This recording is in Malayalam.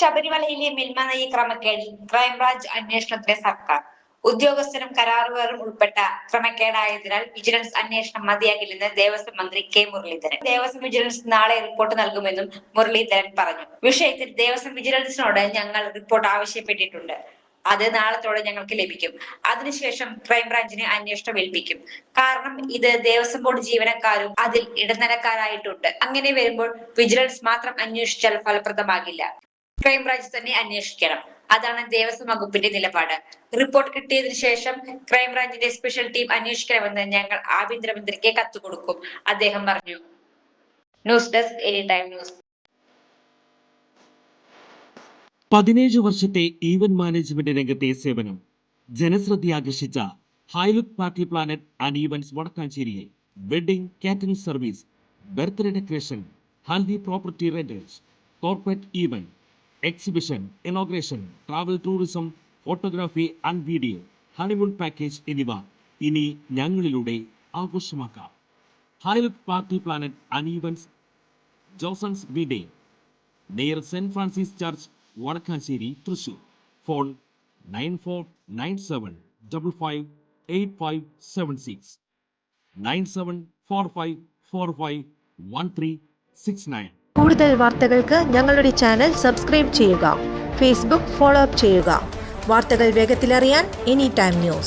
ശബരിമലയിലെ മിൽമനയി ക്രമക്കേടിൽ ക്രൈംബ്രാഞ്ച് അന്വേഷണത്തിലെ സർക്കാർ ഉദ്യോഗസ്ഥരും കരാറുകാരും ഉൾപ്പെട്ട ക്രമക്കേടായതിനാൽ വിജിലൻസ് അന്വേഷണം മതിയാകില്ലെന്ന് ദേവസ്വം മന്ത്രി കെ മുരളീധരൻ. ദേവസ്വം വിജിലൻസ് നാളെ റിപ്പോർട്ട് നൽകുമെന്നും മുരളീധരൻ പറഞ്ഞു. വിഷയത്തിൽ ദേവസ്വം വിജിലൻസിനോട് ഞങ്ങൾ റിപ്പോർട്ട് ആവശ്യപ്പെട്ടിട്ടുണ്ട്. അത് നാളത്തോടെ ഞങ്ങൾക്ക് ലഭിക്കും. അതിനുശേഷം ക്രൈംബ്രാഞ്ചിന് അന്വേഷണം ഏൽപ്പിക്കും. കാരണം ഇത് ദേവസ്വം ബോർഡ് ജീവനക്കാരും അതിൽ ഇടനിലക്കാരായിട്ടുണ്ട്. അങ്ങനെ വരുമ്പോൾ വിജിലൻസ് മാത്രം അന്വേഷിച്ചാൽ ഫലപ്രദമാകില്ല. ക്രൈംബ്രാഞ്ച് തന്നെ അന്വേഷിക്കണം. അതാണ് ദേവസ്വം വകുപ്പിന്റെ നിലപാട്. റിപ്പോർട്ട് കിട്ടിയതിനു ശേഷം ക്രൈംബ്രാഞ്ചിന്റെ സ്പെഷ്യൽ ടീം അന്വേഷിക്കണമെന്ന് ഞങ്ങൾ ആഭ്യന്തരമന്ത്രിക്ക് കത്ത് കൊടുക്കും, അദ്ദേഹം പറഞ്ഞു. News desk any time news. 17 വർഷത്തെ ഈവന്റ് മാനേജ്മെന്റ് രംഗത്തെ സേവനം ജനശ്രദ്ധയാകർഷിച്ച Highlook party planet and events വടക്കാഞ്ചേരിയിൽ wedding catering service, birthday decoration, haldi property rentals, corporate event, exhibition, inauguration, travel tourism, photography and video, honeymoon package എന്നിവ ഇനി ഞങ്ങളിലൂടെ ആഘോഷമാക്കാം. Highlook party planet and events, Josons ബിഡേ, near Saint Francis church, Vadakkanchery, Thrissur. Phone 9497558576 9745451369. കൂടുതൽ വാർത്തകൾക്ക് ഞങ്ങളുടെ ചാനൽ സബ്സ്ക്രൈബ് ചെയ്യുക. ഫേസ്ബുക്ക് ഫോളോ അപ്പ് ചെയ്യുക. വാർത്തകൾ വേഗത്തിലറിയാൻ എനി ടൈം ന്യൂസ്.